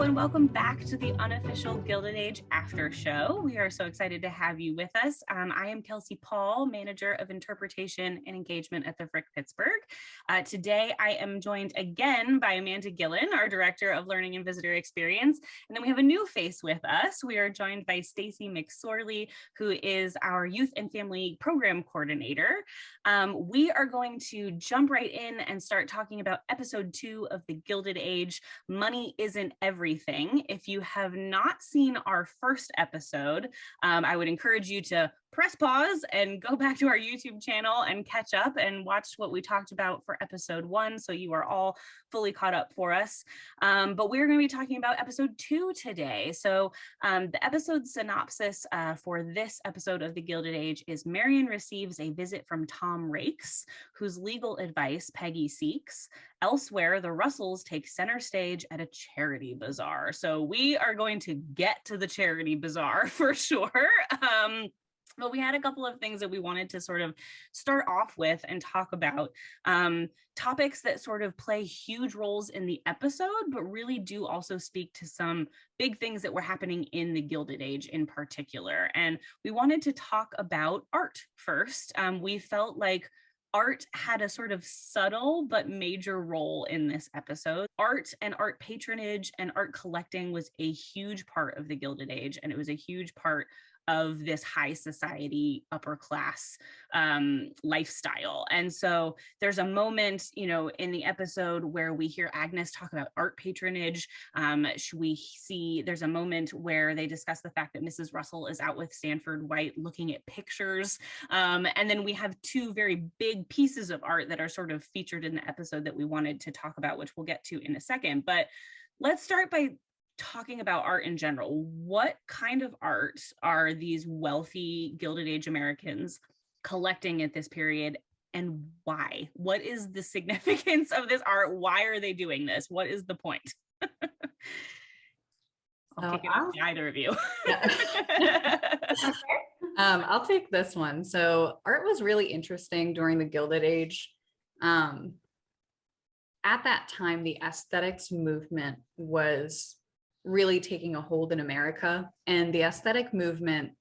and welcome back to the Unofficial Gilded Age After Show. We are so excited to have you with us. I am Kelsie Paul, Manager of Interpretation and Engagement at the Frick Pittsburgh. Today, I am joined again by Amanda Gillen, our Director of Learning and Visitor Experience. And then we have a new face with us. We are joined by Stacey McSorley, who is our Youth and Family Program Coordinator. We are going to jump right in and start talking about episode 2 of the Gilded Age, Money Isn't Everything. If you have not seen our first episode, I would encourage you to press pause and go back to our YouTube channel and catch up and watch what we talked about for episode 1, so you are all fully caught up for us. But we're going to be talking about episode 2 today. So the episode synopsis for this episode of The Gilded Age is: Marion receives a visit from Tom Rakes, whose legal advice Peggy seeks. Elsewhere, the Russells take center stage at a charity bazaar. So we are going to get to the charity bazaar for sure. But we had a couple of things that we wanted to sort of start off with and talk about, topics that sort of play huge roles in the episode, but really do also speak to some big things that were happening in the Gilded Age in particular. And we wanted to talk about art first. We felt like art had a sort of subtle but major role in this episode. Art and art patronage and art collecting was a huge part of the Gilded Age, and it was a huge part of this high society, upper class lifestyle. And so there's a moment, in the episode where we hear Agnes talk about art patronage. There's a moment where they discuss the fact that Mrs. Russell is out with Sanford White looking at pictures. And then we have 2 very big pieces of art that are sort of featured in the episode that we wanted to talk about, which we'll get to in a second. But let's start by talking about art in general. What kind of art are these wealthy Gilded Age Americans collecting at this period, and why? What is the significance of this art? Why are they doing this? What is the point? I'll kick it off to either of you. I'll take this one. So art was really interesting during the Gilded Age. At that time, the aesthetics movement was really taking a hold in America. And the aesthetic movement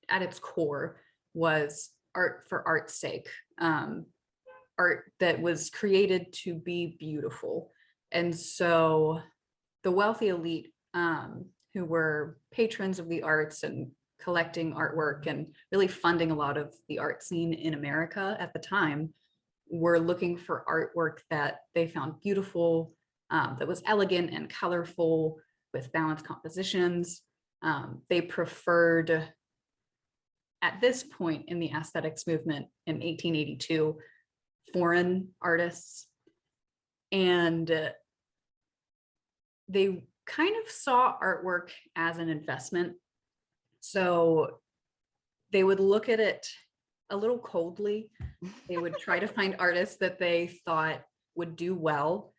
at its core was art for art's sake, art that was created to be beautiful. And so the wealthy elite, who were patrons of the arts and collecting artwork and really funding a lot of the art scene in America at the time, were looking for artwork that they found beautiful, that was elegant and colorful, with balanced compositions. They preferred, at this point in the aesthetics movement in 1882, foreign artists. And they kind of saw artwork as an investment. So they would look at it a little coldly. They would try to find artists that they thought would do well.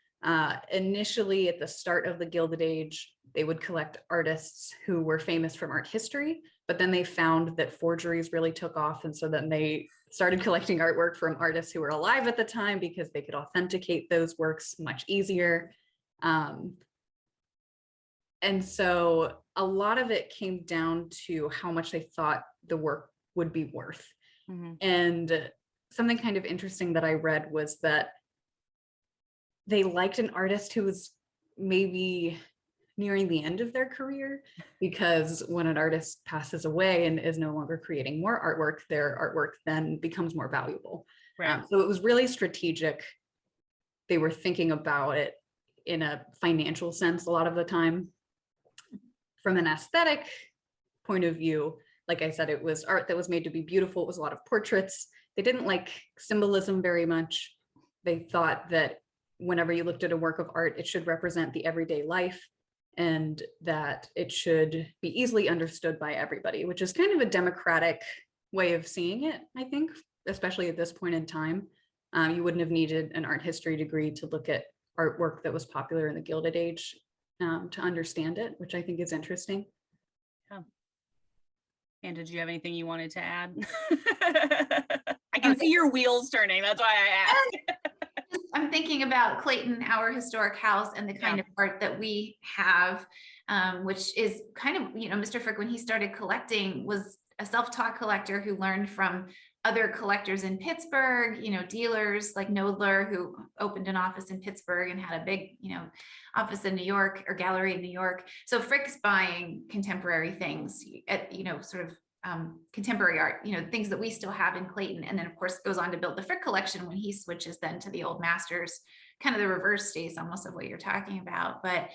Initially, at the start of the Gilded Age, they would collect artists who were famous from art history, but then they found that forgeries really took off. And so then they started collecting artwork from artists who were alive at the time because they could authenticate those works much easier. And so a lot of it came down to how much they thought the work would be worth. Mm-hmm. And something kind of interesting that I read was that they liked an artist who was maybe nearing the end of their career, because when an artist passes away and is no longer creating more artwork, their artwork then becomes more valuable. Right. So it was really strategic. They were thinking about it in a financial sense a lot of the time. From an aesthetic point of view, like I said, it was art that was made to be beautiful. It was a lot of portraits. They didn't like symbolism very much. They thought that whenever you looked at a work of art, it should represent the everyday life, and that it should be easily understood by everybody, which is kind of a democratic way of seeing it, I think, especially at this point in time. You wouldn't have needed an art history degree to look at artwork that was popular in the Gilded Age to understand it, which I think is interesting. Yeah. And did you have anything you wanted to add? I can see your wheels turning. That's why I asked. I'm thinking about Clayton, our historic house, and the kind of art that we have. which is kind of, Mr. Frick, when he started collecting, was a self-taught collector who learned from other collectors in Pittsburgh, dealers like Nodler, who opened an office in Pittsburgh and had a big, office in New York, or gallery in New York. So Frick's buying contemporary things at, sort of contemporary art, things that we still have in Clayton. And then of course goes on to build the Frick collection when he switches then to the old masters, kind of the reverse Stace almost of what you're talking about. But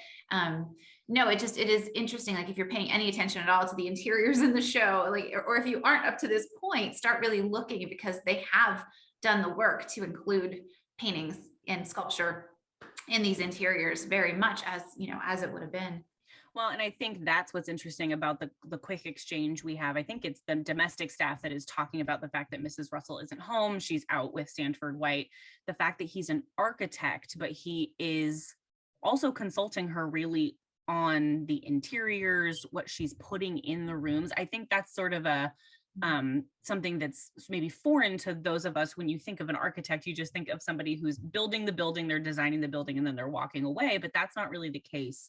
no, it is interesting. Like if you're paying any attention at all to the interiors in the show, like, or if you aren't up to this point, start really looking, because they have done the work to include paintings and sculpture in these interiors very much as, as it would have been. Well, and I think that's what's interesting about the quick exchange we have. I think it's the domestic staff that is talking about the fact that Mrs. Russell isn't home. She's out with Stanford White. The fact that he's an architect, but he is also consulting her really on the interiors, what she's putting in the rooms. I think that's sort of a something that's maybe foreign to those of us. When you think of an architect, you just think of somebody who's building the building, they're designing the building, and then they're walking away. But that's not really the case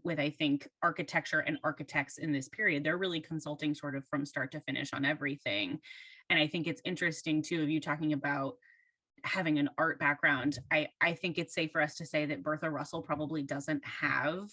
with, I think, architecture and architects in this period. They're really consulting sort of from start to finish on everything. And I think it's interesting too, of you talking about having an art background. I think it's safe for us to say that Bertha Russell probably doesn't have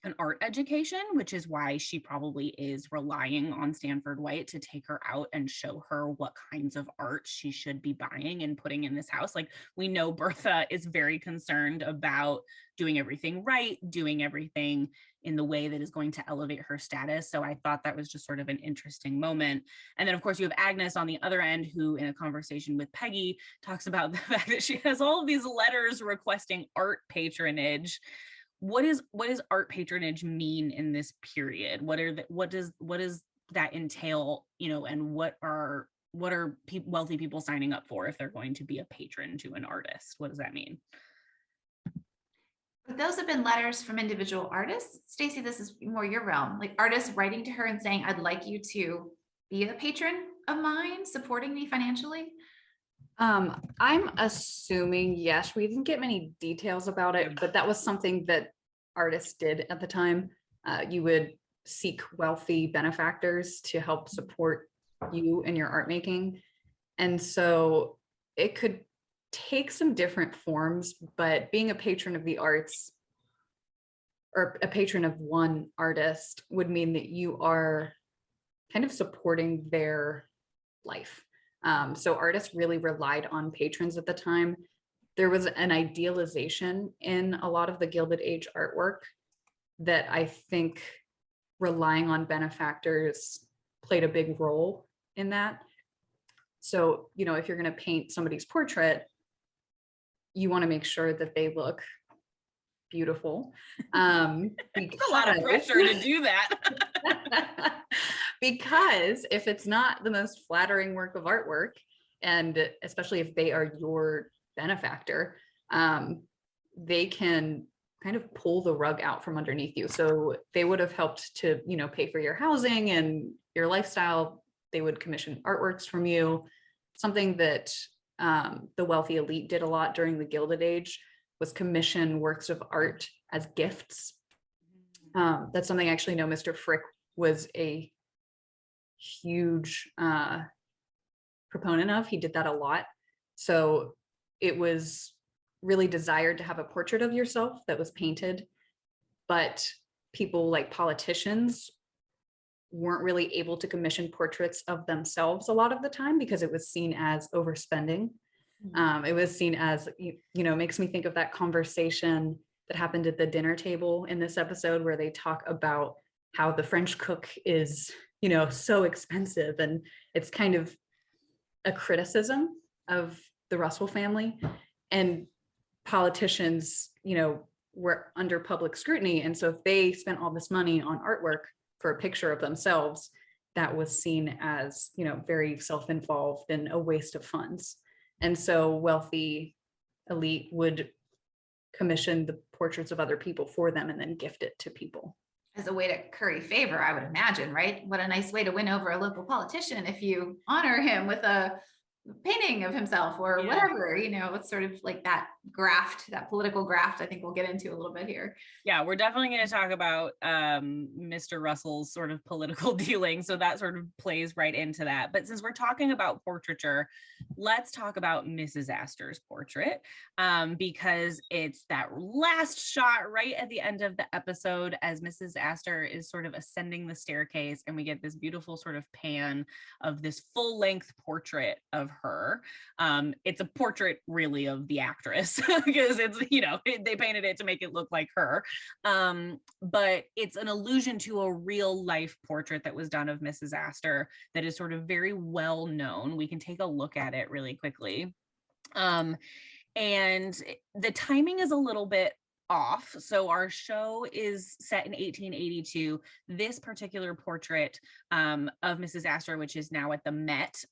an art education, which is why she probably is relying on Stanford White to take her out and show her what kinds of art she should be buying and putting in this house. Like, we know Bertha is very concerned about doing everything right, doing everything in the way that is going to elevate her status. So I thought that was just sort of an interesting moment. And then of course you have Agnes on the other end, who in a conversation with Peggy talks about the fact that she has all of these letters requesting art patronage. What is art patronage mean in this period? What does that entail, and what are wealthy people signing up for if they're going to be a patron to an artist? What does that mean? But those have been letters from individual artists. Stacey, this is more your realm, like artists writing to her and saying, I'd like you to be a patron of mine, supporting me financially. I'm assuming, yes, we didn't get many details about it, but that was something that artists did at the time. You would seek wealthy benefactors to help support you in your art making. And so it could take some different forms, but being a patron of the arts or a patron of one artist would mean that you are kind of supporting their life. So artists really relied on patrons at the time. There was an idealization in a lot of the Gilded Age artwork that I think relying on benefactors played a big role in that. So, if you're going to paint somebody's portrait, you want to make sure that they look beautiful. It's a lot of pressure to do that. Because if it's not the most flattering work of artwork, and especially if they are your benefactor, they can kind of pull the rug out from underneath you. So they would have helped to, pay for your housing and your lifestyle. They would commission artworks from you. Something that the wealthy elite did a lot during the Gilded Age was commission works of art as gifts. That's something I actually know Mr. Frick was a huge proponent of. He did that a lot. So it was really desired to have a portrait of yourself that was painted, but people like politicians weren't really able to commission portraits of themselves a lot of the time because it was seen as overspending. It was seen as, makes me think of that conversation that happened at the dinner table in this episode where they talk about how the French cook is, so expensive, and it's kind of a criticism of the Russell family. And politicians, were under public scrutiny. And so if they spent all this money on artwork for a picture of themselves, that was seen as, very self-involved and a waste of funds. And so wealthy elite would commission the portraits of other people for them and then gift it to people. As a way to curry favor, I would imagine, right? What a nice way to win over a local politician if you honor him with a painting of himself or whatever, it's sort of like that graft, that political graft, I think we'll get into a little bit here. Yeah, we're definitely going to talk about Mr. Russell's sort of political dealing. So that sort of plays right into that. But since we're talking about portraiture, let's talk about Mrs. Astor's portrait, because it's that last shot right at the end of the episode as Mrs. Astor is sort of ascending the staircase, and we get this beautiful sort of pan of this full-length portrait of her. It's a portrait really of the actress because it's, they painted it to make it look like her. But it's an allusion to a real life portrait that was done of Mrs. Astor that is sort of very well known. We can take a look at it really quickly. And the timing is a little bit off. So our show is set in 1882. This particular portrait of Mrs. Astor, which is now at the Met,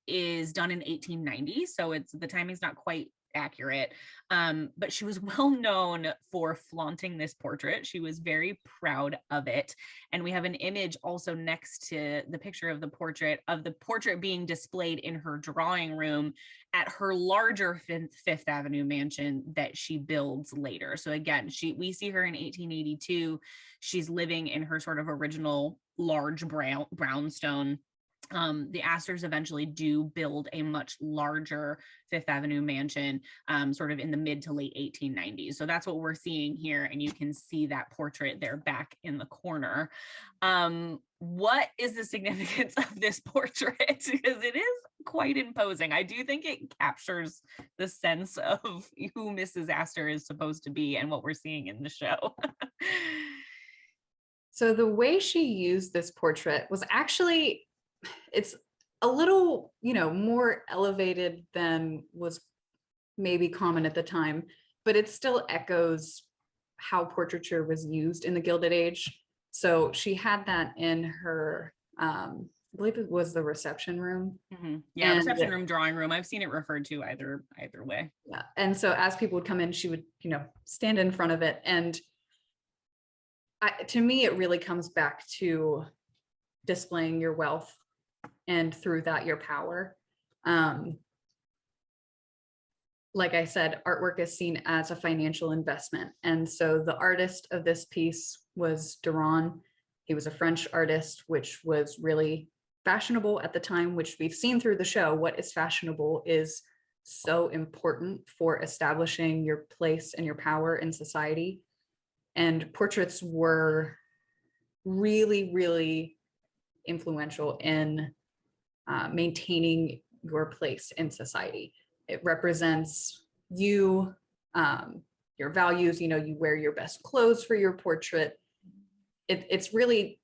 is done in 1890. So the timing's not quite accurate, but she was well known for flaunting this portrait. She was very proud of it, and we have an image also next to the picture of the portrait being displayed in her drawing room at her larger Fifth Avenue mansion that she builds later. So again, we see her in 1882. She's living in her sort of original large brownstone. The Astors eventually do build a much larger Fifth Avenue mansion, sort of in the mid to late 1890s. So that's what we're seeing here. And you can see that portrait there back in the corner. What is the significance of this portrait? Because it is quite imposing. I do think it captures the sense of who Mrs. Astor is supposed to be and what we're seeing in the show. So the way she used this portrait was actually, it's a little, more elevated than was maybe common at the time, but it still echoes how portraiture was used in the Gilded Age. So she had that in her, I believe it was the reception room. Mm-hmm. Yeah, and reception room, drawing room. I've seen it referred to either way. Yeah, and so as people would come in, she would, stand in front of it. And to me, it really comes back to displaying your wealth and through that your power. Like I said, artwork is seen as a financial investment. And so the artist of this piece was Duran. He was a French artist, which was really fashionable at the time, which we've seen through the show. What is fashionable is so important for establishing your place and your power in society. And portraits were really, really influential in maintaining your place in society. It represents you, your values. You wear your best clothes for your portrait. It's really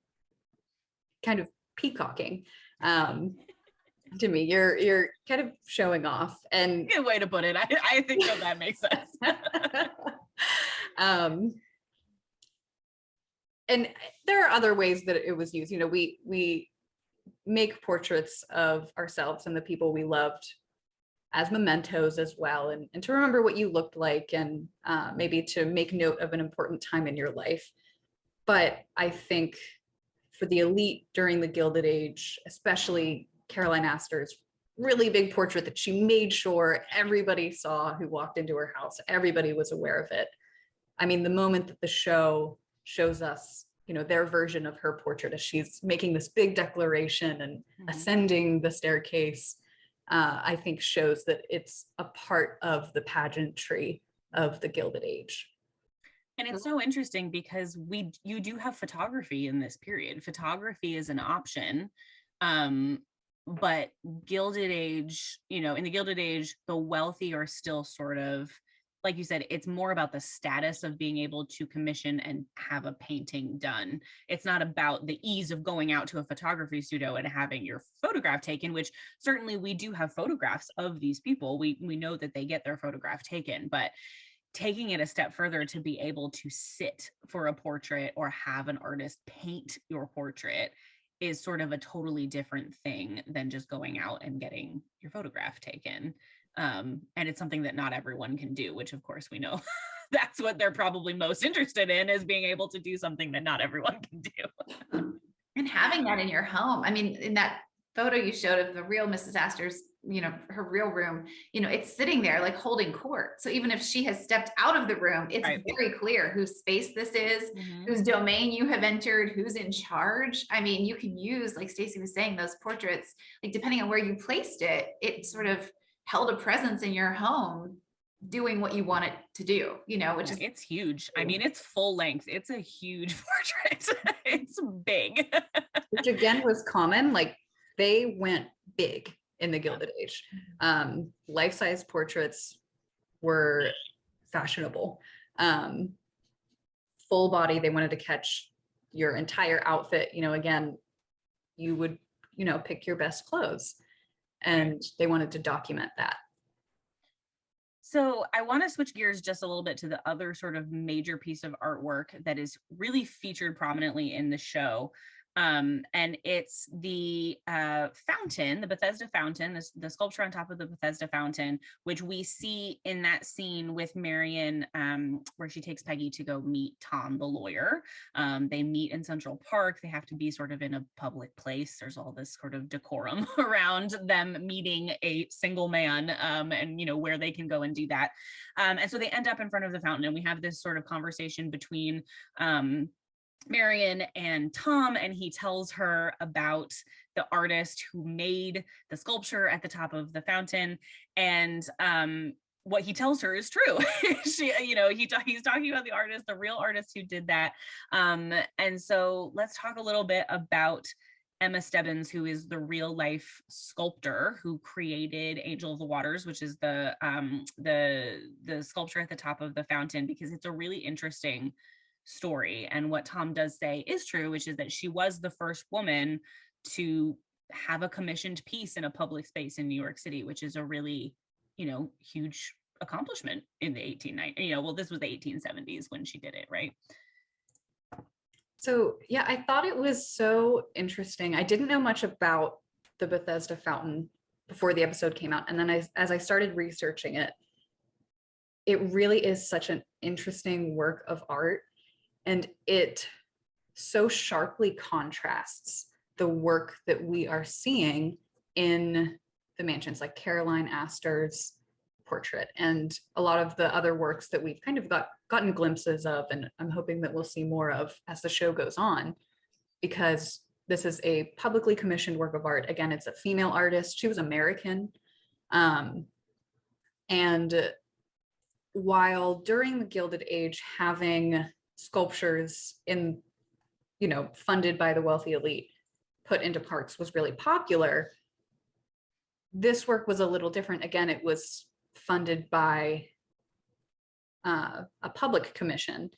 kind of peacocking to me. You're kind of showing off. And good way to put it. I think that makes sense. And there are other ways that it was used. We make portraits of ourselves and the people we loved as mementos as well, and to remember what you looked like, and maybe to make note of an important time in your life. But I think for the elite during the Gilded Age, especially Caroline Astor's really big portrait that she made sure everybody saw who walked into her house, everybody was aware of it. I mean, the moment that the show shows us, their version of her portrait as she's making this big declaration and ascending the staircase, I think shows that it's a part of the pageantry of the Gilded Age. And it's so interesting because you do have photography in this period. Photography is an option, but Gilded Age, in the Gilded Age, the wealthy are still sort of, like you said, it's more about the status of being able to commission and have a painting done. It's not about the ease of going out to a photography studio and having your photograph taken, which certainly we do have photographs of these people. We know that they get their photograph taken, but taking it a step further to be able to sit for a portrait or have an artist paint your portrait is sort of a totally different thing than just going out and getting your photograph taken. And it's something that not everyone can do, which of course we know that's what they're probably most interested in, is being able to do something that not everyone can do. And having that in your home. I mean, in that photo you showed of the real Mrs. Astor's her real room, it's sitting there like holding court. So even if she has stepped out of the room, it's very clear whose space this is, whose domain you have entered, who's in charge. I mean, you can use, like Stacey was saying, those portraits, like depending on where you placed it, it sort of held a presence in your home doing what you want it to do, which is, it's huge. I mean, it's full length. It's a huge portrait. It's big. Which again was common. Like they went big in the Gilded Age. Life-size portraits were fashionable. Full body, they wanted to catch your entire outfit. Again, you would, pick your best clothes, and they wanted to document that. So I want to switch gears just a little bit to the other sort of major piece of artwork that is really featured prominently in the show. And it's the fountain, the Bethesda fountain, the sculpture on top of the Bethesda fountain, which we see in that scene with Marion, where she takes Peggy to go meet Tom, the lawyer. They meet in Central Park. They have to be sort of in a public place. There's all this sort of decorum around them meeting a single man, and where they can go and do that. And so they end up in front of the fountain, and we have this sort of conversation between Marion and Tom, and he tells her about the artist who made the sculpture at the top of the fountain, and what he tells her is true. He's talking about the artist, the real artist who did that. And so let's talk a little bit about Emma Stebbins, who is the real life sculptor who created Angel of the Waters, which is the sculpture at the top of the fountain, because it's a really interesting story. And what Tom does say is true, which is that she was the first woman to have a commissioned piece in a public space in New York City, which is a really, huge accomplishment in the 1890s. This was the 1870s when she did it, right? So yeah, I thought it was so interesting. I didn't know much about the Bethesda fountain before the episode came out. And then as I started researching it, it really is such an interesting work of art. And it so sharply contrasts the work that we are seeing in the mansions, like Caroline Astor's portrait and a lot of the other works that we've kind of gotten glimpses of, and I'm hoping that we'll see more of as the show goes on, because this is a publicly commissioned work of art. Again, it's a female artist. She was American. And while during the Gilded Age, having sculptures funded by the wealthy elite put into parks was really popular, this work was a little different. Again, it was funded by a public commission,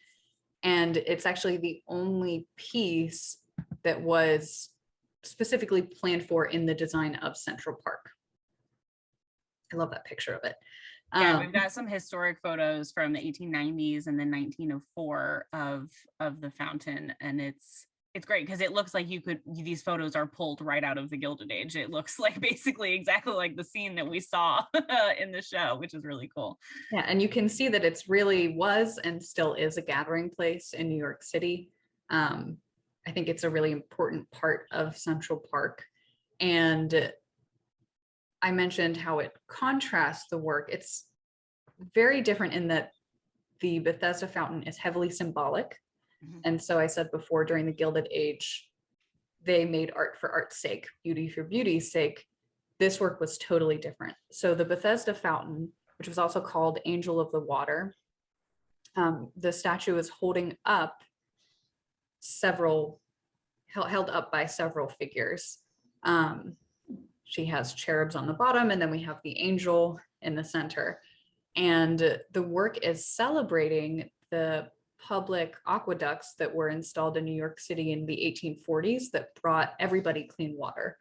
and it's actually the only piece that was specifically planned for in the design of Central Park. I love that picture of it. Yeah, we've got some historic photos from the 1890s and then 1904 of the fountain, and it's great because it looks like these photos are pulled right out of the Gilded Age. It looks like basically exactly like the scene that we saw in the show, which is really cool. Yeah, and you can see that it's really was and still is a gathering place in New York City. I think it's a really important part of Central Park. And I mentioned how it contrasts the work. It's very different in that the Bethesda fountain is heavily symbolic. Mm-hmm. And so I said before, during the Gilded Age, they made art for art's sake, beauty for beauty's sake. This work was totally different. So the Bethesda fountain, which was also called Angel of the Water, the statue is holding up held up by several figures. She has cherubs on the bottom, and then we have the angel in the center. And the work is celebrating the public aqueducts that were installed in New York City in the 1840s that brought everybody clean water.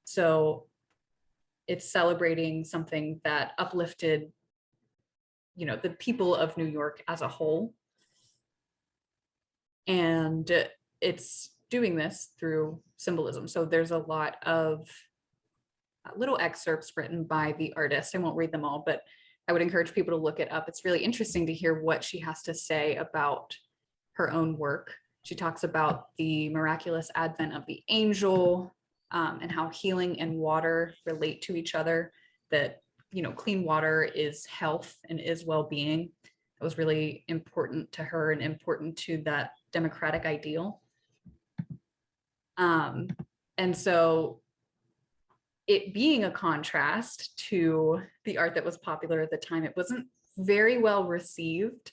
So it's celebrating something that uplifted, the people of New York as a whole. And it's doing this through symbolism. So there's a lot of little excerpts written by the artist. I won't read them all, but I would encourage people to look it up. It's really interesting to hear what she has to say about her own work. She talks about the miraculous advent of the angel, and how healing and water relate to each other, that, clean water is health and is well-being. That was really important to her and important to that democratic ideal. And so it being a contrast to the art that was popular at the time, it wasn't very well received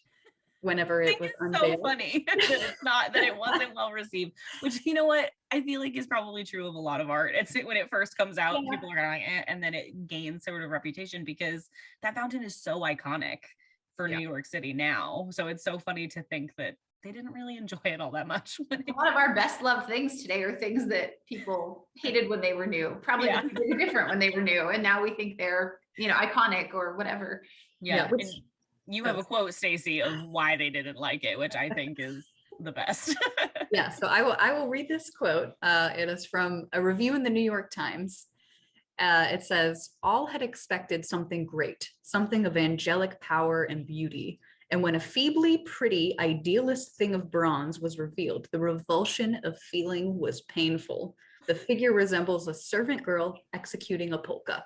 whenever it was unveiled. So funny that it wasn't well received, which, you know what, I feel like is probably true of a lot of art. It's when it first comes out, people are like, and then it gains sort of reputation because that fountain is so iconic for New York City now. So it's so funny to think that they didn't really enjoy it all that much. A lot of our best loved things today are things that people hated when they were new, probably different when they were new. And now we think they're, iconic or whatever. Yeah. You have a quote, Stacey, of why they didn't like it, which I think is the best. Yeah. So I will read this quote. It is from a review in the New York Times. It says, "All had expected something great, something of angelic power and beauty. And when a feebly pretty, idealist thing of bronze was revealed, the revulsion of feeling was painful. The figure resembles a servant girl executing a polka."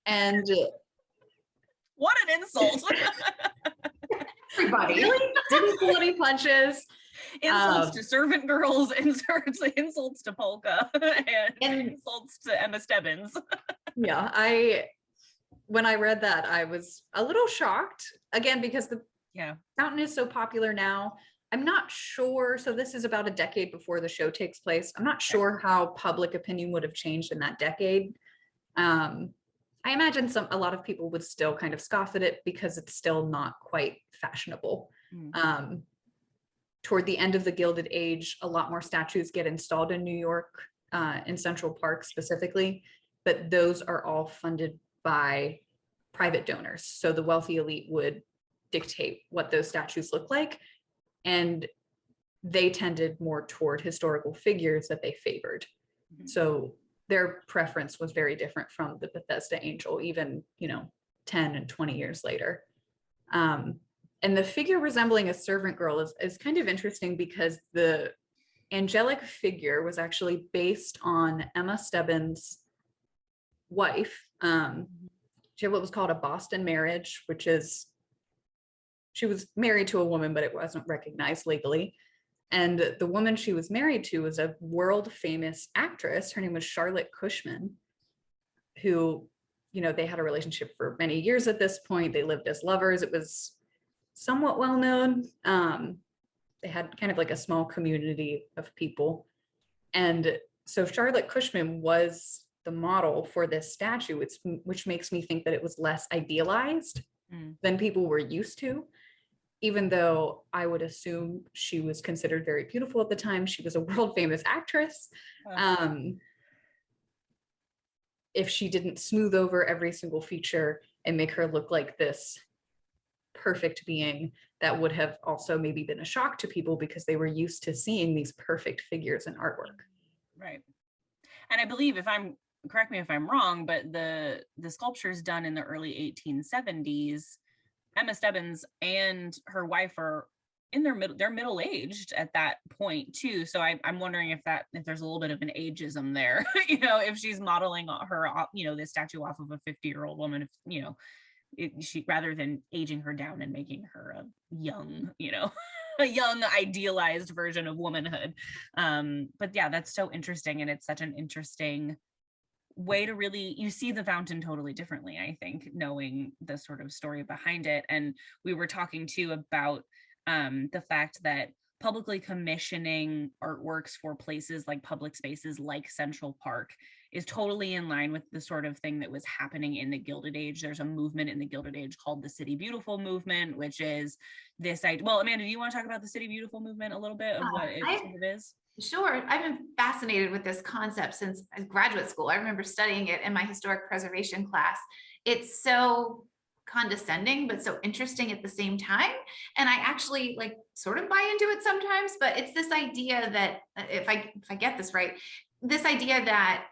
And what an insult. Everybody really didn't pull any punches. Insults to servant girls, insults to polka, and insults to Emma Stebbins. Yeah, when I read that, I was a little shocked, again, because the fountain is so popular now. I'm not sure. So this is about a decade before the show takes place. I'm not sure how public opinion would have changed in that decade. I imagine a lot of people would still kind of scoff at it because it's still not quite fashionable. Toward the end of the Gilded Age, a lot more statues get installed in New York, in Central Park specifically, but those are all funded by private donors. So the wealthy elite would dictate what those statues look like, and they tended more toward historical figures that they favored. So their preference was very different from the Bethesda angel, even 10 and 20 years later. And the figure resembling a servant girl is kind of interesting because the angelic figure was actually based on Emma Stebbins' wife. She had what was called a Boston marriage, which is she was married to a woman, but it wasn't recognized legally. And the woman she was married to was a world famous actress. Her name was Charlotte Cushman, who, they had a relationship for many years at this point. They lived as lovers. It was somewhat well known. They had kind of like a small community of people. And so Charlotte Cushman was the model for this statue, which makes me think that it was less idealized than people were used to. Even though I would assume she was considered very beautiful at the time, she was a world famous actress. If she didn't smooth over every single feature and make her look like this perfect being, that would have also maybe been a shock to people because they were used to seeing these perfect figures in artwork. Right. And I believe, correct me if I'm wrong, but the sculptures done in the early 1870s, Emma Stebbins and her wife are in they're middle-aged at that point too. So I'm wondering if there's a little bit of an ageism there, if she's modeling her, this statue off of a 50-year-old woman, she, rather than aging her down and making her a young, a young idealized version of womanhood. But yeah, that's so interesting. And it's such an interesting way to you see the fountain totally differently, I think, knowing the sort of story behind it. And we were talking too about the fact that publicly commissioning artworks for places like public spaces like Central Park is totally in line with the sort of thing that was happening in the Gilded Age. There's a movement in the Gilded Age called the City Beautiful movement, which is this idea. Well, Amanda, do you want to talk about the City Beautiful movement a little bit of what it sort of is? Sure. I've been fascinated with this concept since graduate school. I remember studying it in my historic preservation class. It's so condescending, but so interesting at the same time. And I actually sort of buy into it sometimes, but it's this idea that if I get this right, this idea that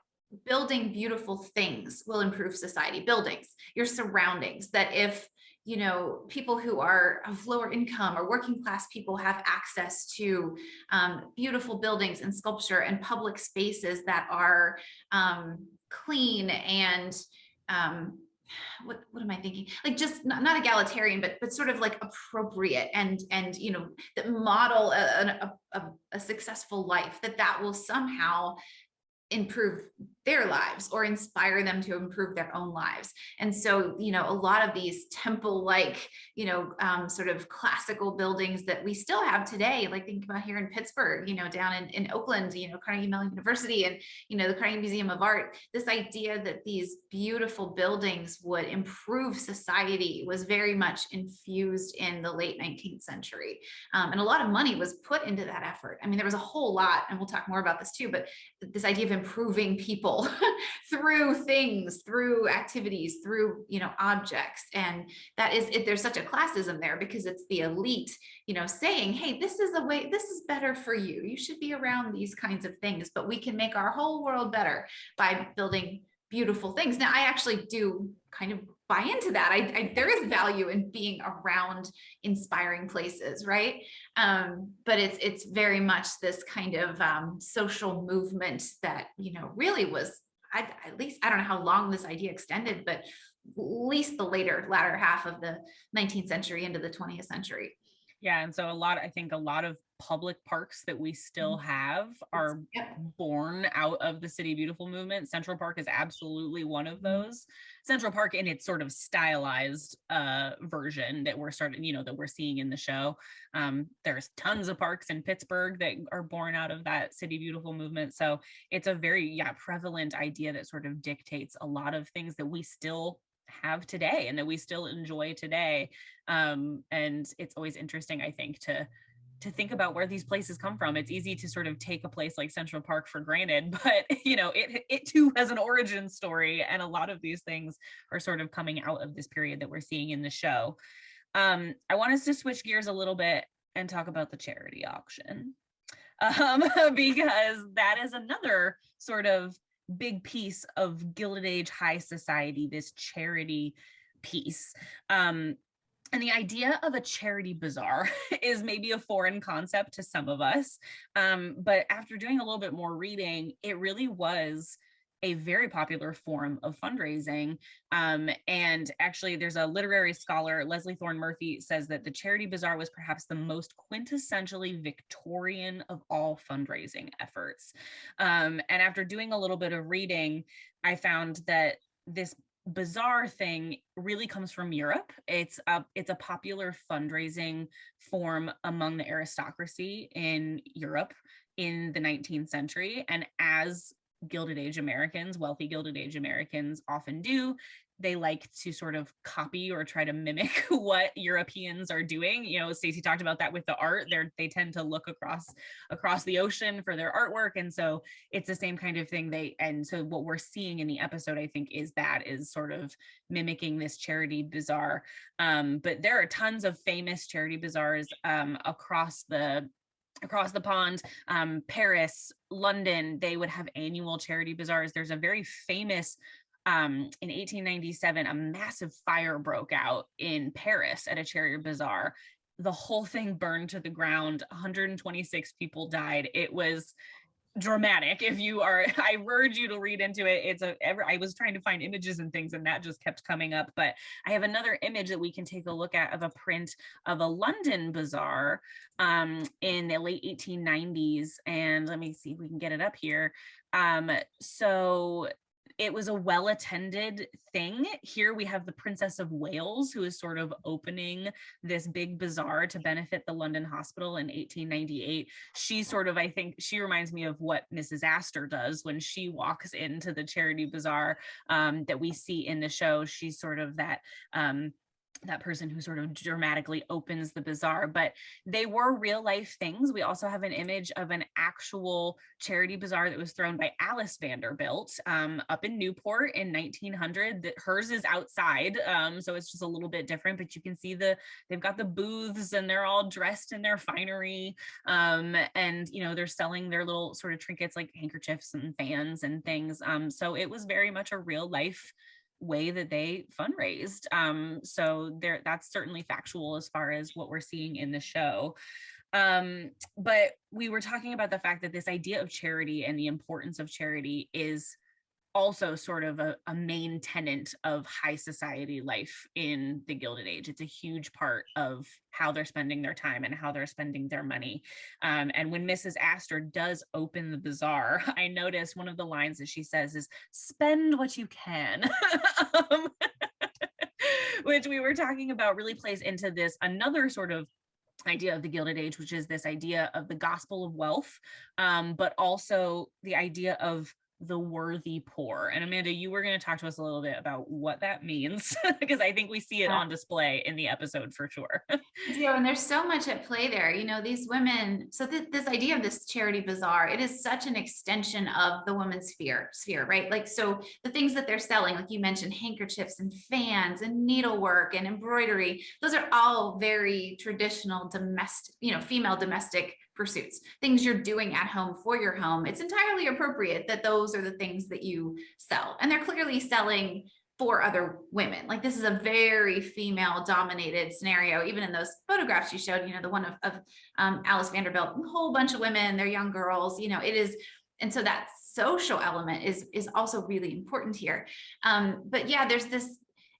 building beautiful things will improve society. Buildings, your surroundings, that if, you know, people who are of lower income or working class people have access to beautiful buildings and sculpture and public spaces that are clean and what am I thinking? Like just not egalitarian, but sort of like appropriate and you know, that model a successful life, that will somehow improve their lives or inspire them to improve their own lives. And so, you know, a lot of these temple-like, you know, sort of classical buildings that we still have today, like think about here in Pittsburgh, you know, down in Oakland, you know, Carnegie Mellon University and, you know, the Carnegie Museum of Art, this idea that these beautiful buildings would improve society was very much infused in the late 19th century. And a lot of money was put into that effort. I mean, there was a whole lot, and we'll talk more about this too, but this idea of improving people through things, through activities, through, you know, objects. And that is it, there's such a classism there because it's the elite, you know, saying, hey, this is the way, this is better for you. You should be around these kinds of things, but we can make our whole world better by building beautiful things. Now, I actually do kind of buy into that. There is value in being around inspiring places, right? But it's very much this kind of social movement that, you know, really was, at least, I don't know how long this idea extended, but at least the latter half of the 19th century into the 20th century. Yeah. And so I think a lot of public parks that we still have are born out of the City Beautiful movement. Central Park is absolutely one of those. Central Park in its sort of stylized version that we're seeing in the show. There's tons of parks in Pittsburgh that are born out of that City Beautiful movement. So it's a very prevalent idea that sort of dictates a lot of things that we still have today and that we still enjoy today. And it's always interesting, I think, to think about where these places come from. It's easy to sort of take a place like Central Park for granted, but you know, it too has an origin story, and a lot of these things are sort of coming out of this period that we're seeing in the show. I want us to switch gears a little bit and talk about the charity auction, because that is another sort of big piece of Gilded Age high society, this charity piece. And the idea of a charity bazaar is maybe a foreign concept to some of us. But after doing a little bit more reading, it really was a very popular form of fundraising. And actually, there's a literary scholar, Leslie Thorne Murphy, says that the charity bazaar was perhaps the most quintessentially Victorian of all fundraising efforts. And after doing a little bit of reading, I found that this bazaar thing really comes from Europe. It's a popular fundraising form among the aristocracy in Europe in the 19th century. And as Gilded Age Americans, wealthy Gilded Age Americans often do, they like to sort of copy or try to mimic what Europeans are doing. You know, Stacey talked about that with the art. They tend to look across the ocean for their artwork. And so it's the same kind of thing. And so what we're seeing in the episode, I think, is sort of mimicking this charity bazaar. But there are tons of famous charity bazaars across the pond. Paris, London, they would have annual charity bazaars. There's a very famous in 1897, a massive fire broke out in Paris at a charity bazaar. The whole thing burned to the ground. 126 people died. It was dramatic. I urge you to read into it. I was trying to find images and things, and that just kept coming up. But I have another image that we can take a look at of a print of a London bazaar in the late 1890s. And let me see if we can get it up here. So it was a well-attended thing. Here we have the Princess of Wales, who is sort of opening this big bazaar to benefit the London Hospital in 1898. She sort of, I think, she reminds me of what Mrs. Astor does when she walks into the charity bazaar that we see in the show. She's sort of that that person who sort of dramatically opens the bazaar, but they were real life things. We also have an image of an actual charity bazaar that was thrown by Alice Vanderbilt up in Newport in 1900. That hers is outside, so it's just a little bit different, but you can see they've got the booths and they're all dressed in their finery, and they're selling their little sort of trinkets like handkerchiefs and fans and things. So it was very much a real life way that they fundraised. So that's certainly factual as far as what we're seeing in the show. But we were talking about the fact that this idea of charity and the importance of charity is also sort of a main tenet of high society life in the Gilded Age. It's a huge part of how they're spending their time and how they're spending their money. And when Mrs. Astor does open the bazaar, I noticed one of the lines that she says is, "Spend what you can," which we were talking about really plays into this another sort of idea of the Gilded Age, which is this idea of the gospel of wealth, but also the idea of the worthy poor. And Amanda, you were going to talk to us a little bit about what that means, because I think we see it on display in the episode for sure. And there's so much at play there. These women, so this idea of this charity bazaar, it is such an extension of the woman's sphere, right? Like, so the things that they're selling, like you mentioned, handkerchiefs and fans and needlework and embroidery, those are all very traditional domestic, female domestic pursuits, things you're doing at home for your home. It's entirely appropriate that those are the things that you sell. And they're clearly selling for other women. Like, this is a very female dominated scenario. Even in those photographs you showed, the one of Alice Vanderbilt, a whole bunch of women, they're young girls, it is. And so that social element is also really important here. But yeah, there's this,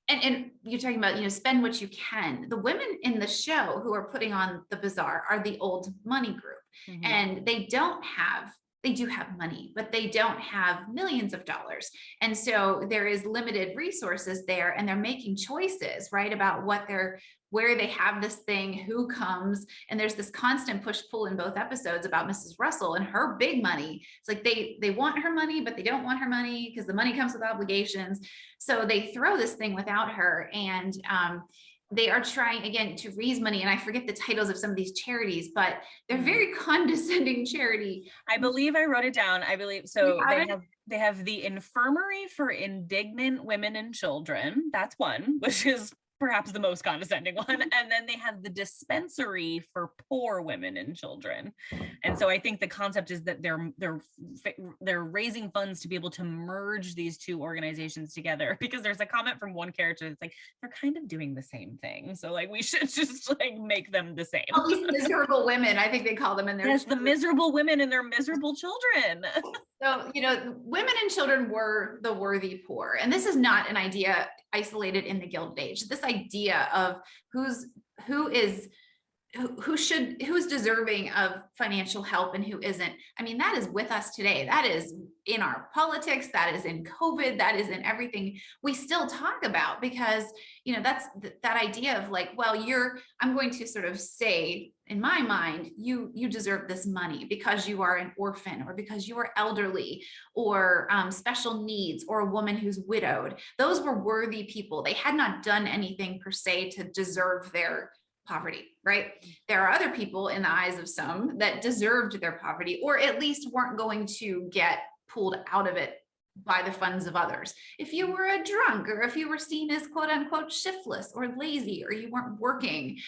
and you're talking about, spend what you can. The women in the show who are putting on the bazaar are the old money group. Mm-hmm. And they do have money, but they don't have millions of dollars. And so there is limited resources there, and they're making choices, right, about where they have this thing, who comes. And there's this constant push-pull in both episodes about Mrs. Russell and her big money. It's like they want her money, but they don't want her money because the money comes with obligations. So they throw this thing without her. And they are trying again to raise money. And I forget the titles of some of these charities, but they're very condescending charity. I believe I wrote it down. I believe so. They have the infirmary for indignant women and children. That's one, which is perhaps the most condescending one. And then they have the dispensary for poor women and children. And so I think the concept is that they're raising funds to be able to merge these two organizations together, because there's a comment from one character that's like, they're kind of doing the same thing. So like, we should just like make them the same. All these miserable women, I think they call them in their the miserable women and their miserable children. So, women and children were the worthy poor. And this is not an idea isolated in the Gilded Age. This idea of who's deserving of financial help and who isn't. I mean, that is with us today. That is in our politics. That is in COVID. That is in everything we still talk about, because, that's that idea of like, well, I'm going to sort of say, in my mind, you deserve this money because you are an orphan, or because you are elderly, or special needs, or a woman who's widowed. Those were worthy people. They had not done anything per se to deserve their poverty, right? There are other people in the eyes of some that deserved their poverty, or at least weren't going to get pulled out of it by the funds of others. If you were a drunk, or if you were seen as quote unquote shiftless or lazy, or you weren't working,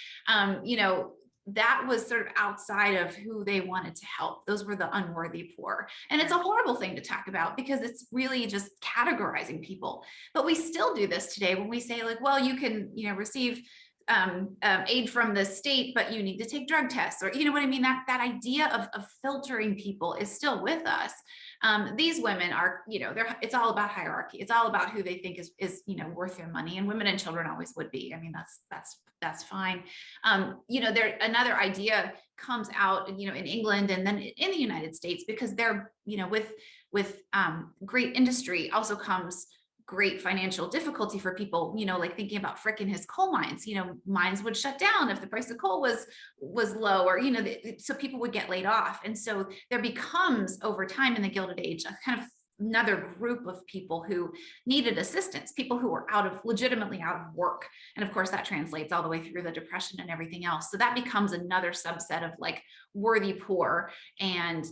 that was sort of outside of who they wanted to help. Those were the unworthy poor. And it's a horrible thing to talk about, because it's really just categorizing people. But we still do this today when we say like, well, you can, receive aid from the state, but you need to take drug tests, or, what I mean? That idea of filtering people is still with us. These women are, it's all about hierarchy. It's all about who they think is worth their money, and women and children always would be. I mean, that's fine. Another idea comes out, in England and then in the United States, because they're, with great industry also comes great financial difficulty for people, like thinking about Frick and his coal mines. Mines would shut down if the price of coal was low, or, so people would get laid off. And so there becomes, over time in the Gilded Age, a kind of another group of people who needed assistance, people who were legitimately out of work. And of course that translates all the way through the depression and everything else. So that becomes another subset of like worthy poor, and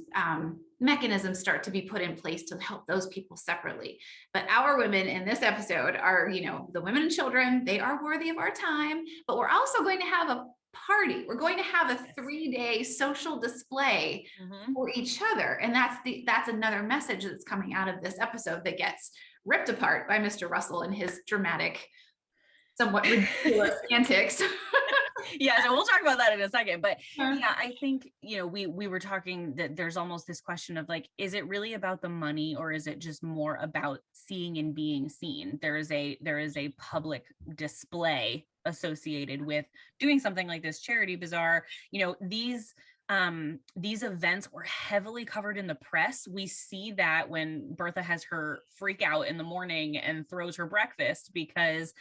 mechanisms start to be put in place to help those people separately. But our women in this episode are, the women and children, they are worthy of our time, but we're also going to have a party. We're going to have a 3-day social display for each other. And that's another message that's coming out of this episode that gets ripped apart by Mr. Russell and his dramatic, somewhat ridiculous antics. Yeah, so we'll talk about that in a second. But yeah, I think, we were talking that there's almost this question of like, is it really about the money, or is it just more about seeing and being seen? There is a public display associated with doing something like this charity bazaar. These events were heavily covered in the press. We see that when Bertha has her freak out in the morning and throws her breakfast, because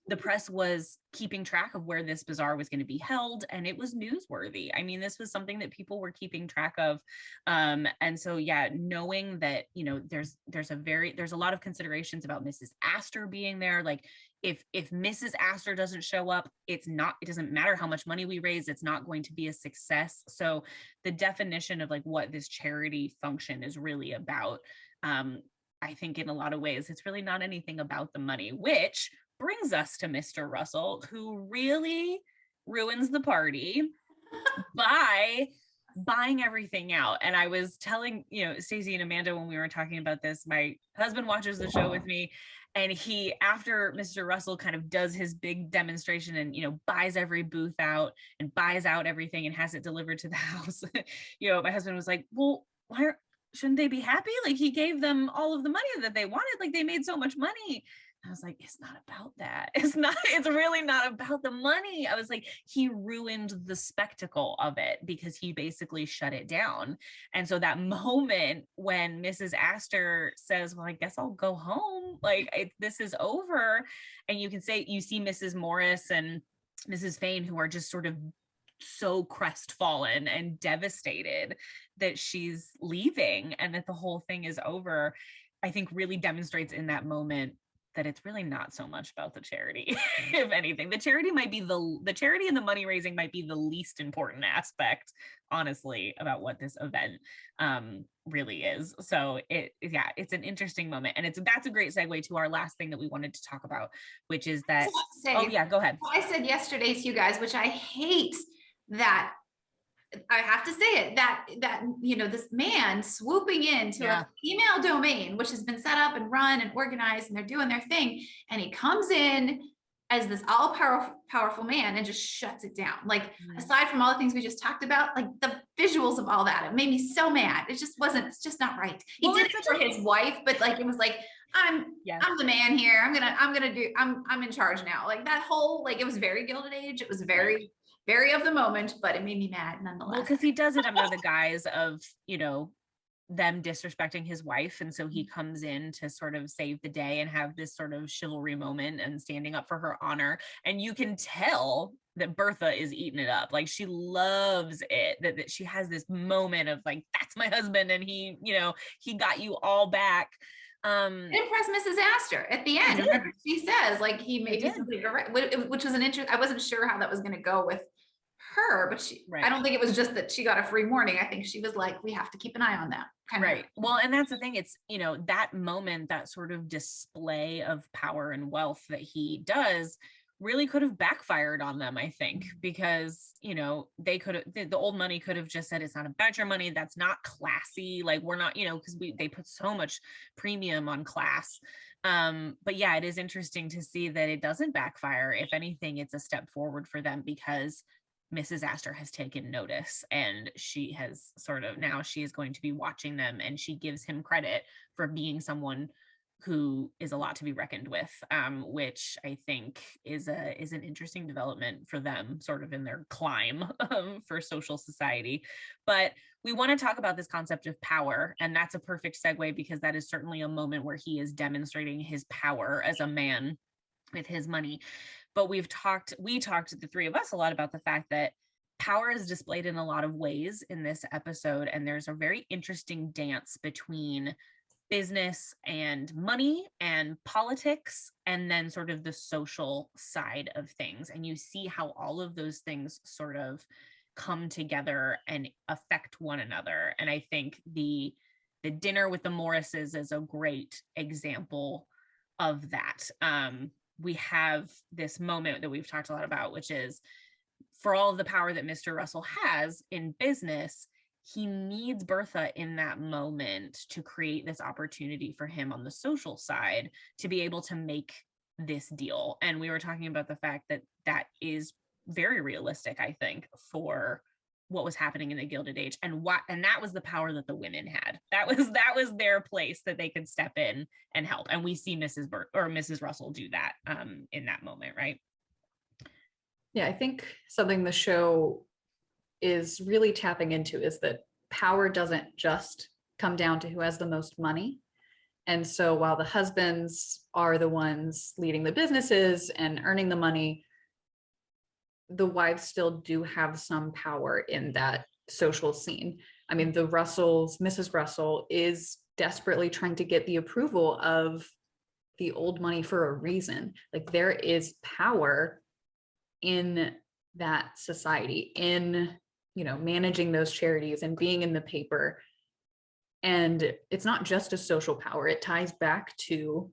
the press was keeping track of where this bazaar was going to be held, and it was newsworthy. I mean, this was something that people were keeping track of. And so, yeah, knowing that, there's a lot of considerations about Mrs. Astor being there. Like if Mrs. Astor doesn't show up, it doesn't matter how much money we raise, it's not going to be a success. So the definition of like what this charity function is really about, I think in a lot of ways, it's really not anything about the money, which brings us to Mr. Russell, who really ruins the party by buying everything out. And I was telling, Stacey and Amanda, when we were talking about this, my husband watches the show with me, and he, after Mr. Russell kind of does his big demonstration and, buys every booth out and buys out everything and has it delivered to the house, my husband was like, well, shouldn't they be happy? Like, he gave them all of the money that they wanted. Like, they made so much money. I was like, it's not about that. It's really not about the money. I was like, he ruined the spectacle of it because he basically shut it down. And so that moment when Mrs. Astor says, well, I guess I'll go home, like this is over. And you see Mrs. Morris and Mrs. Fain, who are just sort of so crestfallen and devastated that she's leaving and that the whole thing is over, I think really demonstrates in that moment that it's really not so much about the charity. If anything, the charity and the money raising might be the least important aspect, honestly, about what this event really is. So it's an interesting moment, and that's a great segue to our last thing that we wanted to talk about, which is that go ahead. I said yesterday to you guys, which I hate, that I have to say it, that this man swooping into a female domain, which has been set up and run and organized, and they're doing their thing, and he comes in as this all powerful man and just shuts it down. Like, aside from all the things we just talked about, like the visuals of all that, it made me so mad. It's just not right. He did it for his wife, but like, it was like, I'm the man here. I'm in charge now. Like that whole, like, it was very Gilded Age. It was very of the moment, but it made me mad nonetheless. Well, because he does it under the guise of, them disrespecting his wife. And so he comes in to sort of save the day and have this sort of chivalry moment and standing up for her honor. And you can tell that Bertha is eating it up. Like, she loves it, that she has this moment of like, that's my husband. And he got you all back. Impressed Mrs. Astor at the end. Remember, she says like he made something correct, which was an interest. I wasn't sure how that was going to go with her, but I don't think it was just that she got a free morning. I think she was like, we have to keep an eye on that. Right. Well, and that's the thing. It's, that moment, that sort of display of power and wealth that he does really could have backfired on them, I think, because, they could have, the old money could have just said, it's not about your money. That's not classy. Like, we're not, because they put so much premium on class. But yeah, it is interesting to see that it doesn't backfire. If anything, it's a step forward for them, because Mrs. Astor has taken notice, and she has now she is going to be watching them, and she gives him credit for being someone who is a lot to be reckoned with, which I think is an interesting development for them, sort of in their climb for social society. But we want to talk about this concept of power, and that's a perfect segue, because that is certainly a moment where he is demonstrating his power as a man with his money. But we talked, the three of us, a lot about the fact that power is displayed in a lot of ways in this episode. And there's a very interesting dance between business and money and politics, and then sort of the social side of things. And you see how all of those things sort of come together and affect one another. And I think the dinner with the Morrises is a great example of that. We have this moment that we've talked a lot about, which is, for all of the power that Mr. Russell has in business, he needs Bertha in that moment to create this opportunity for him on the social side to be able to make this deal. And we were talking about the fact that that is very realistic, I think, for what was happening in the Gilded Age, and that was the power that the women had. That was their place that they could step in and help. And we see Mrs. Russell do that in that moment, right? Yeah, I think something the show is really tapping into is that power doesn't just come down to who has the most money. And so while the husbands are the ones leading the businesses and earning the money, the wives still do have some power in that social scene. I mean, the Russells, Mrs. Russell is desperately trying to get the approval of the old money for a reason. Like, there is power in that society, in, you know, managing those charities and being in the paper. And it's not just a social power, it ties back to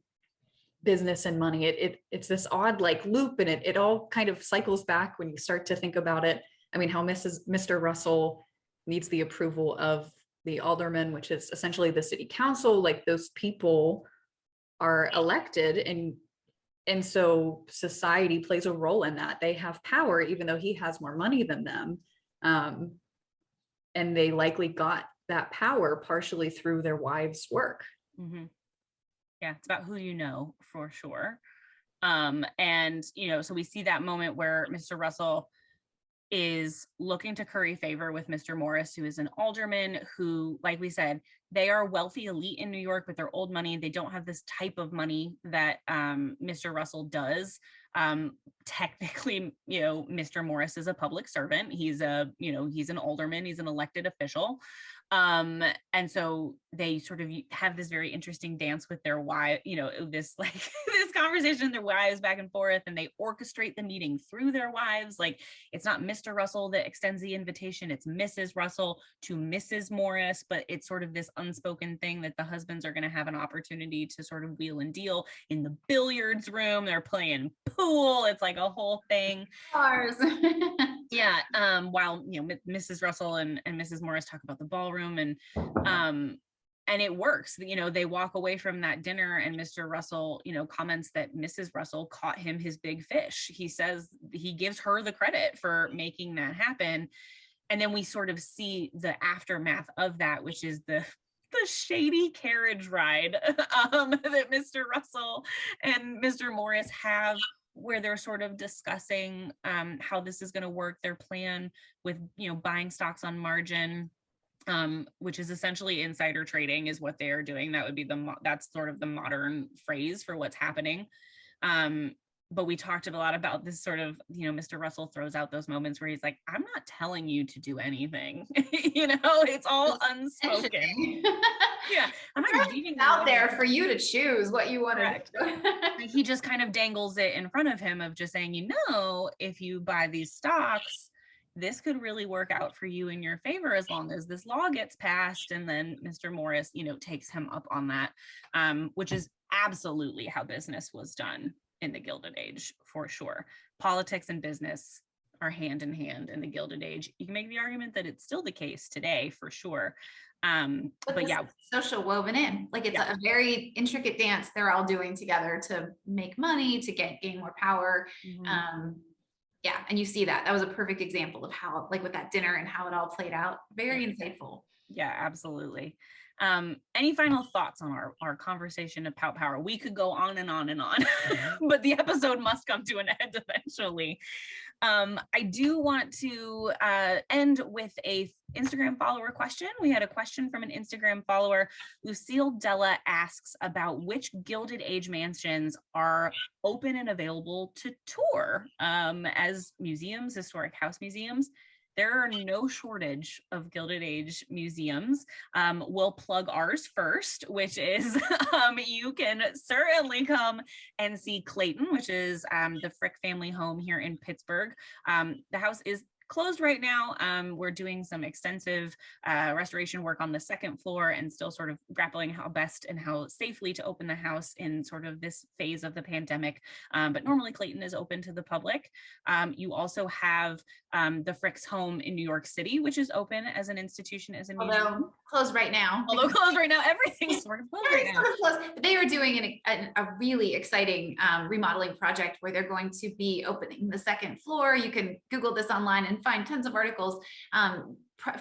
business and money. It's this odd like loop, and it all kind of cycles back when you start to think about it. I mean, how Mr. Russell needs the approval of the alderman, which is essentially the city council. Like, those people are elected, and so society plays a role in that. They have power, even though he has more money than them. And they likely got that power partially through their wives' work. Mm-hmm. Yeah, it's about who you know, for sure. And, you know, so we see that moment where Mr. Russell is looking to curry favor with Mr. Morris, who is an alderman who, like we said, they are wealthy elite in New York with their old money. They don't have this type of money that Mr. Russell does. Technically, you know, Mr. Morris is a public servant. He's he's an alderman, he's an elected official. And so they sort of have this very interesting dance with their wife, you know, this like this conversation, their wives back and forth, and they orchestrate the meeting through their wives. Like, it's not Mr. Russell that extends the invitation, it's Mrs. Russell to Mrs. Morris, but it's sort of this unspoken thing that the husbands are going to have an opportunity to sort of wheel and deal in the billiards room. They're playing pool. It's like a whole thing. Ours. Yeah. While, you know, Mrs. Russell and Mrs. Morris talk about the ballroom, and it works. You know, they walk away from that dinner, and Mr. Russell, you know, comments that Mrs. Russell caught him his big fish. He says he gives her the credit for making that happen. And then we sort of see the aftermath of that, which is the shady carriage ride that Mr. Russell and Mr. Morris have, where they're sort of discussing how this is going to work, their plan with, you know, buying stocks on margin, which is essentially insider trading is what they are doing. That would be that's sort of the modern phrase for what's happening. But we talked a lot about this sort of, you know, Mr. Russell throws out those moments where he's like, I'm not telling you to do anything. You know, it's all unspoken. Yeah, I'm not leaving out there for you to choose what you want to do. He just kind of dangles it in front of him of just saying, you know, if you buy these stocks, this could really work out for you in your favor as long as this law gets passed. And then Mr. Morris, you know, takes him up on that, which is absolutely how business was done in the Gilded Age, for sure. Politics and business are hand in hand in the Gilded Age. You can make the argument that it's still the case today, for sure. But yeah, social woven in, like it's a very intricate dance they're all doing together to make money, to gain more power. Mm-hmm. Yeah, and you see that was a perfect example of how, like with that dinner and how it all played out. Very insightful. Yeah, absolutely. Any final thoughts on our conversation about power? We could go on and on and on, but the episode must come to an end eventually. I do want to end with a Instagram follower question. We had a question from an Instagram follower. Lucille Della asks about which Gilded Age mansions are open and available to tour as museums, historic house museums. there are no shortage of Gilded Age museums. We'll plug ours first, which is you can certainly come and see Clayton, which is the Frick family home here in Pittsburgh. The house is closed right now. We're doing some extensive restoration work on the second floor and still sort of grappling how best and how safely to open the house in sort of this phase of the pandemic. But normally Clayton is open to the public. You also have the Frick's home in New York City, which is open as an institution, as a museum. Although closed right now. Everything's sort of closed right now. But they are doing a really exciting remodeling project where they're going to be opening the second floor. You can Google this online and find tons of articles.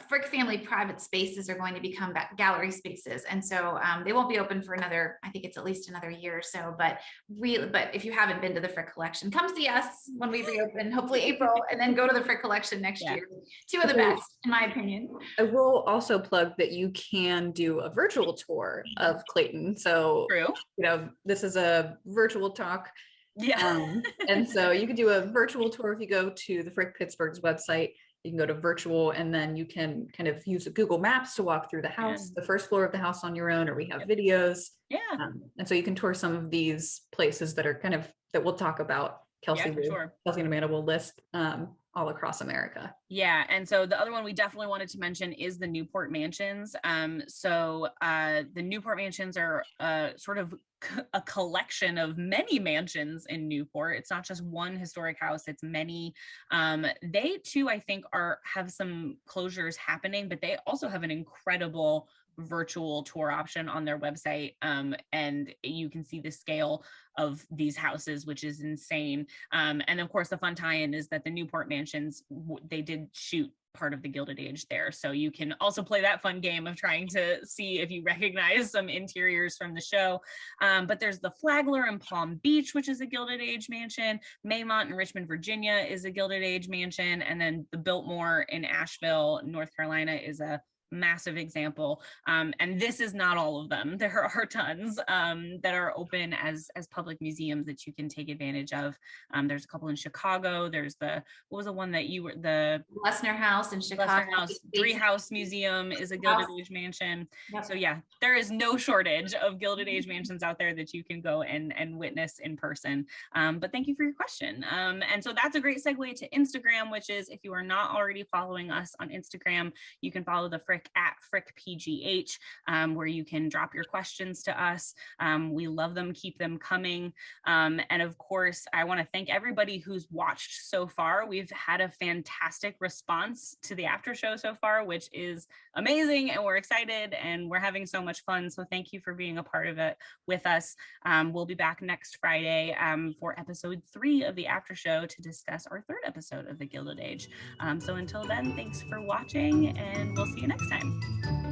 Frick family private spaces are going to become gallery spaces. And so they won't be open for another, I think it's at least another year or so, but if you haven't been to the Frick collection, come see us when we reopen, hopefully April, and then go to the Frick collection next year. Two of the best, in my opinion. I will also plug that you can do a virtual tour of Clayton. So, True. This is a virtual talk. Yeah. And so you can do a virtual tour if you go to the Frick Pittsburgh's website. You can go to virtual, and then you can kind of use Google Maps to walk through the house, the first floor of the house on your own, or we have videos. Yeah. And so you can tour some of these places that are that we'll talk about. Kelsey and Amanda will list all across America. Yeah. And so the other one we definitely wanted to mention is the Newport Mansions. So the Newport Mansions are sort of a collection of many mansions in Newport. It's not just one historic house, it's many. They too, I think, have some closures happening, but they also have an incredible virtual tour option on their website, and you can see the scale of these houses, which is insane. And of course, the fun tie-in is that the Newport Mansions, they did shoot part of the Gilded Age there, so you can also play that fun game of trying to see if you recognize some interiors from the show. But there's the Flagler in Palm Beach, which is a Gilded Age mansion. Maymont in Richmond, Virginia is a Gilded Age mansion, and then the Biltmore in Asheville, North Carolina is a massive example. And this is not all of them. There are tons that are open as public museums that you can take advantage of. There's a couple in Chicago. There's what was the one that you were, the Lesnar House in Chicago. Three House Museum is a Gilded Age mansion. Yep. So yeah, there is no shortage of Gilded Age mansions out there that you can go and witness in person. But thank you for your question. And so that's a great segue to Instagram, which is, if you are not already following us on Instagram, you can follow the Frick at FrickPGH, where you can drop your questions to us. We love them, keep them coming. And of course, I want to thank everybody who's watched so far. We've had a fantastic response to the after show so far, which is amazing, and we're excited and we're having so much fun. So thank you for being a part of it with us. We'll be back next Friday for episode 3 of the after show to discuss our 3rd episode of the Gilded Age. So until then, thanks for watching, and we'll see you next time.